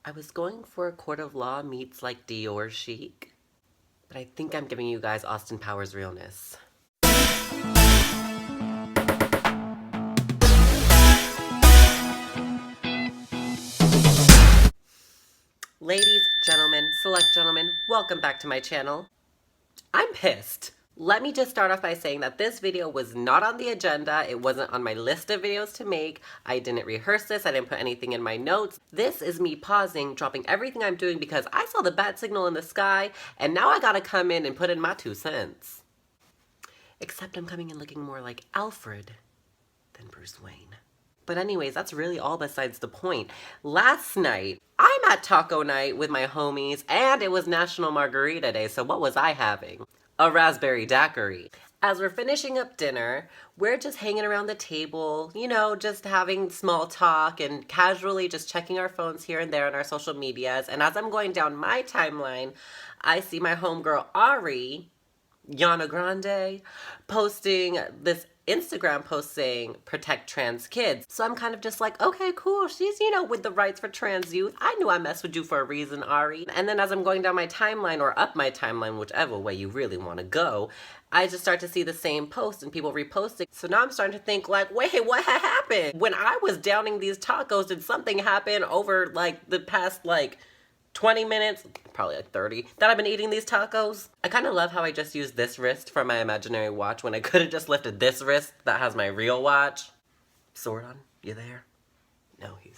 I was going for a court of law meets like Dior chic, but I think I'm giving you guys Austin Powers realness. Ladies, gentlemen, select gentlemen, welcome back to my channel. I'm pissed. Let me just start off by saying that this video was not on the agenda. It wasn't on my list of videos to make. I didn't rehearse this. I didn't put anything in my notes. This is me pausing, dropping everything I'm doing because I saw the bat signal in the sky, and now I gotta come in and put in my 2 cents. Except I'm coming in looking more like Alfred than Bruce Wayne. But anyways, that's really all besides the point. Last night, I'm at taco night with my homies, and it was National Margarita Day, so what was I having? A raspberry daiquiri. As we're finishing up dinner, we're just hanging around the table, you know, just having small talk and casually just checking our phones here and there on our social medias. And as I'm going down my timeline, I see my homegirl Ari, Yana Grande, posting this Instagram post saying, "Protect trans kids." So I'm kind of just like, okay, cool. She's, you know, with the rights for trans youth. I knew I messed with you for a reason, Ari. And then as I'm going down my timeline or up my timeline, whichever way you really want to go, I just start to see the same post and people reposting. So now I'm starting to think like, wait, what happened? When I was downing these tacos, did something happen over like the past 20 minutes, probably like 30, that I've been eating these tacos? I kind of love how I just used this wrist for my imaginary watch when I could have just lifted this wrist that has my real watch. Sordon, you there? No, he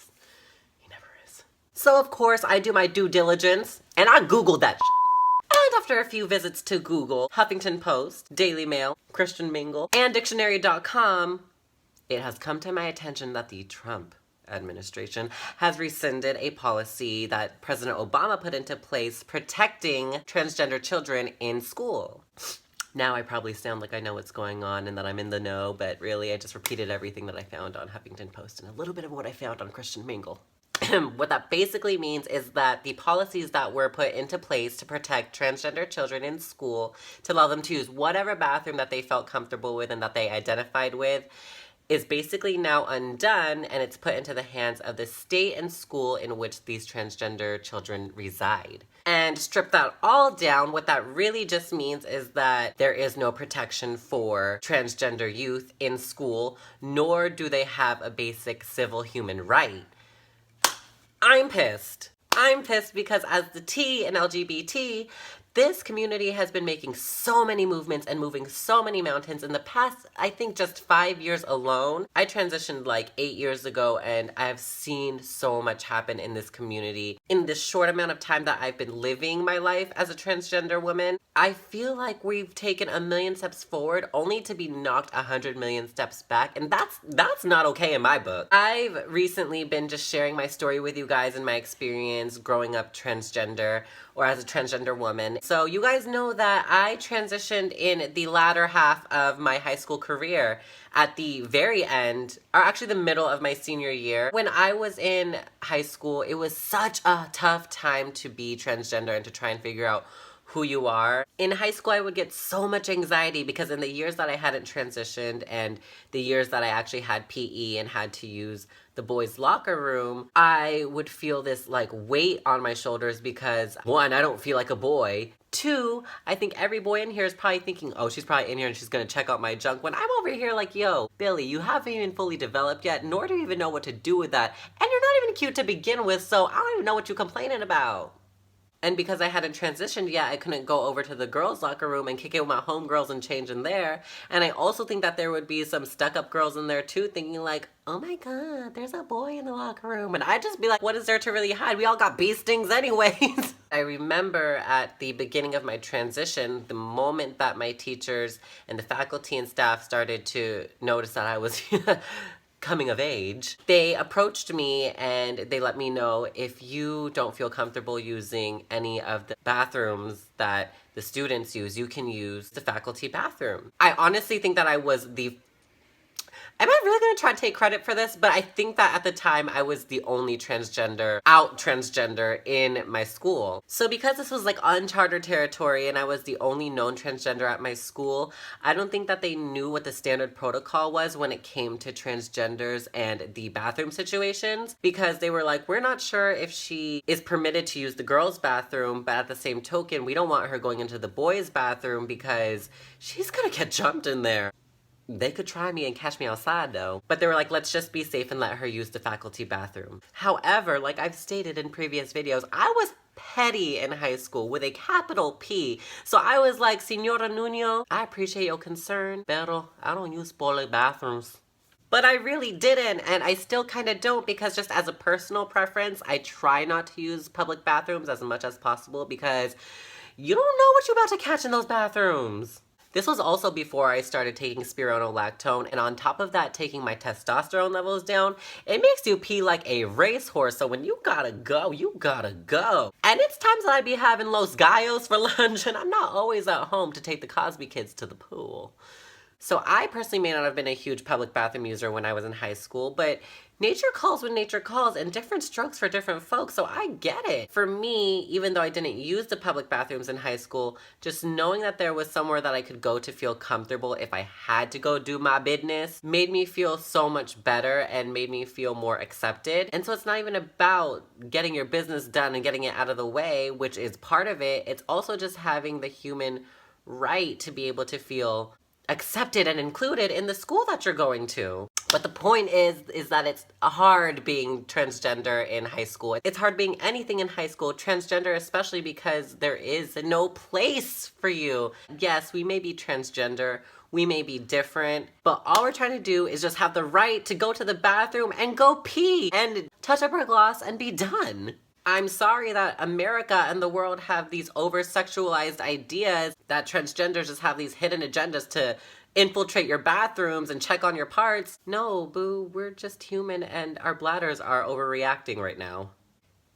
never is. So of course I do my due diligence and I Googled that shit. And after a few visits to Google, Huffington Post, Daily Mail, Christian Mingle, and Dictionary.com, it has come to my attention that the Trump administration has rescinded a policy that President Obama put into place protecting transgender children in school. Now I probably sound like I know what's going on and that I'm in the know, but really I just repeated everything that I found on Huffington Post and a little bit of what I found on Christian Mingle. What that basically means is that the policies that were put into place to protect transgender children in school, to allow them to use whatever bathroom that they felt comfortable with and that they identified with, is basically now undone, and it's put into the hands of the state and school in which these transgender children reside. And strip that all down, what that really just means is that there is no protection for transgender youth in school, nor do they have a basic civil human right. I'm pissed. I'm pissed because as the T in LGBT, this community has been making so many movements and moving so many mountains in the past, I think just 5 years alone. I transitioned like 8 years ago and I've seen so much happen in this community. In this short amount of time that I've been living my life as a transgender woman, I feel like we've taken 1,000,000 steps forward only to be knocked 100 million steps back, and that's not okay in my book. I've recently been just sharing my story with you guys and my experience growing up transgender or as a transgender woman. So you guys know that I transitioned in the latter half of my high school career, at the very end, or actually the middle of my senior year. When I was in high school, it was such a tough time to be transgender and to try and figure out who you are. In high school, I would get so much anxiety because in the years that I hadn't transitioned and the years that I actually had PE and had to use the boys' locker room, I would feel this like weight on my shoulders because 1, I don't feel like a boy. 2, I think every boy in here is probably thinking, oh, she's probably in here and she's gonna check out my junk, when I'm over here like, yo, Billy, you haven't even fully developed yet, nor do you even know what to do with that. And you're not even cute to begin with, so I don't even know what you're complaining about. And because I hadn't transitioned yet, I couldn't go over to the girls' locker room and kick it with my homegirls and change in there. And I also think that there would be some stuck-up girls in there too, thinking like, oh my god, there's a boy in the locker room. And I'd just be like, what is there to really hide? We all got bee stings anyways. I remember at the beginning of my transition, the moment that my teachers and the faculty and staff started to notice that I was coming of age, they approached me and they let me know, if you don't feel comfortable using any of the bathrooms that the students use, you can use the faculty bathroom. I honestly think that I was the Am I really gonna try to take credit for this? But I think that at the time I was the only out transgender in my school. So because this was like uncharted territory and I was the only known transgender at my school, I don't think that they knew what the standard protocol was when it came to transgenders and the bathroom situations, because they were like, we're not sure if she is permitted to use the girls' bathroom, but at the same token, we don't want her going into the boys' bathroom because she's gonna get jumped in there. They could try me and catch me outside though. But they were like, let's just be safe and let her use the faculty bathroom. However, like I've stated in previous videos, I was petty in high school with a capital P. So I was like, Senora Nuno, I appreciate your concern, pero I don't use public bathrooms. But I really didn't, and I still kind of don't, because just as a personal preference, I try not to use public bathrooms as much as possible because you don't know what you're about to catch in those bathrooms. This was also before I started taking spironolactone, and on top of that, taking my testosterone levels down. It makes you pee like a racehorse, so when you gotta go, you gotta go. And it's times that I'd be having Los Gallos for lunch, and I'm not always at home to take the Cosby kids to the pool. So I personally may not have been a huge public bathroom user when I was in high school, but nature calls when nature calls, and different strokes for different folks, so I get it. For me, even though I didn't use the public bathrooms in high school, just knowing that there was somewhere that I could go to feel comfortable if I had to go do my business made me feel so much better and made me feel more accepted. And so it's not even about getting your business done and getting it out of the way, which is part of it. It's also just having the human right to be able to feel accepted and included in the school that you're going to. But the point is that it's hard being transgender in high school. It's hard being anything in high school, transgender especially, because there is no place for you. Yes, we may be transgender, we may be different, but all we're trying to do is just have the right to go to the bathroom and go pee and touch up our gloss and be done. I'm sorry that America and the world have these over-sexualized ideas that transgenders just have these hidden agendas to infiltrate your bathrooms and check on your parts. No, boo, we're just human and our bladders are overreacting right now.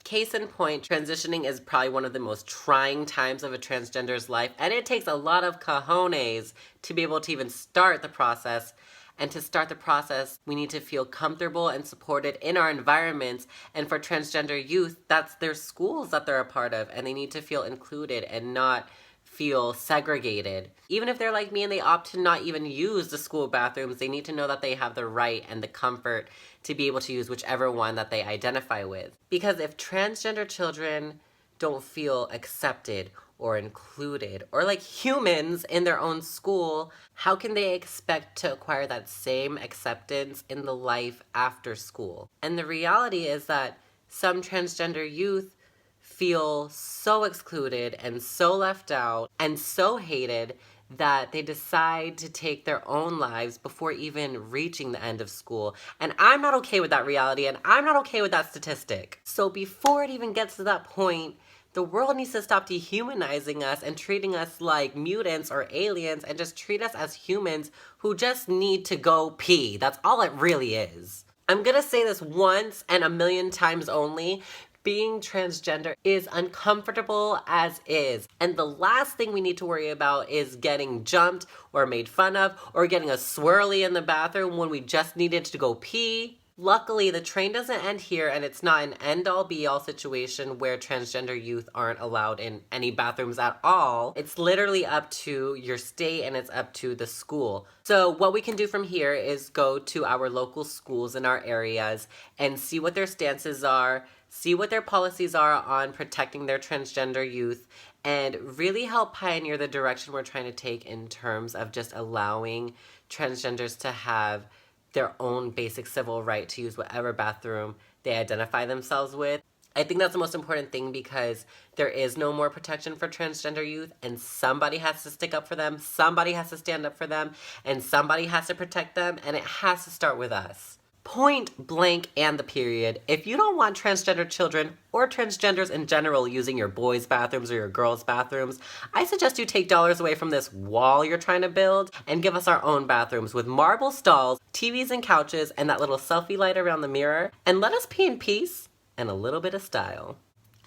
Case in point, transitioning is probably one of the most trying times of a transgender's life, and it takes a lot of cojones to be able to even start the process. And to start the process, we need to feel comfortable and supported in our environments. And for transgender youth, that's their schools that they're a part of, and they need to feel included and not feel segregated. Even if they're like me and they opt to not even use the school bathrooms, they need to know that they have the right and the comfort to be able to use whichever one that they identify with. Because if transgender children don't feel accepted or included or like humans in their own school, how can they expect to acquire that same acceptance in the life after school? And the reality is that some transgender youth feel so excluded and so left out and so hated that they decide to take their own lives before even reaching the end of school. And I'm not okay with that reality, and I'm not okay with that statistic. So before it even gets to that point, the world needs to stop dehumanizing us and treating us like mutants or aliens and just treat us as humans who just need to go pee. That's all it really is. I'm gonna say this once and 1,000,000 times only. Being transgender is uncomfortable as is. And the last thing we need to worry about is getting jumped or made fun of or getting a swirly in the bathroom when we just needed to go pee. Luckily, the train doesn't end here, and it's not an end-all be-all situation where transgender youth aren't allowed in any bathrooms at all. It's literally up to your state and it's up to the school. So what we can do from here is go to our local schools in our areas and see what their stances are, see what their policies are on protecting their transgender youth, and really help pioneer the direction we're trying to take in terms of just allowing transgenders to have their own basic civil right to use whatever bathroom they identify themselves with. I think that's the most important thing, because there is no more protection for transgender youth, and somebody has to stick up for them, somebody has to stand up for them, and somebody has to protect them, and it has to start with us. Point blank and the period. If you don't want transgender children or transgenders in general using your boys' bathrooms or your girls' bathrooms, I suggest you take dollars away from this wall you're trying to build and give us our own bathrooms with marble stalls, TVs and couches, and that little selfie light around the mirror, and let us pee in peace and a little bit of style.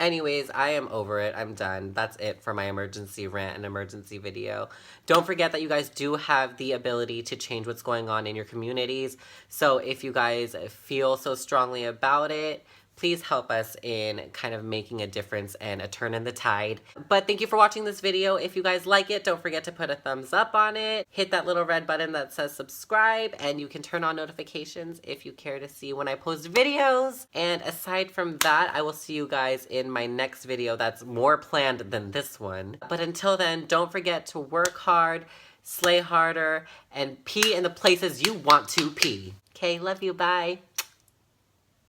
Anyways, I am over it. I'm done. That's it for my emergency rant and emergency video. Don't forget that you guys do have the ability to change what's going on in your communities. So if you guys feel so strongly about it, please help us in kind of making a difference and a turn in the tide. But thank you for watching this video. If you guys like it, don't forget to put a thumbs up on it. Hit that little red button that says subscribe, and you can turn on notifications if you care to see when I post videos. And aside from that, I will see you guys in my next video that's more planned than this one. But until then, don't forget to work hard, slay harder, and pee in the places you want to pee. Okay, love you, bye.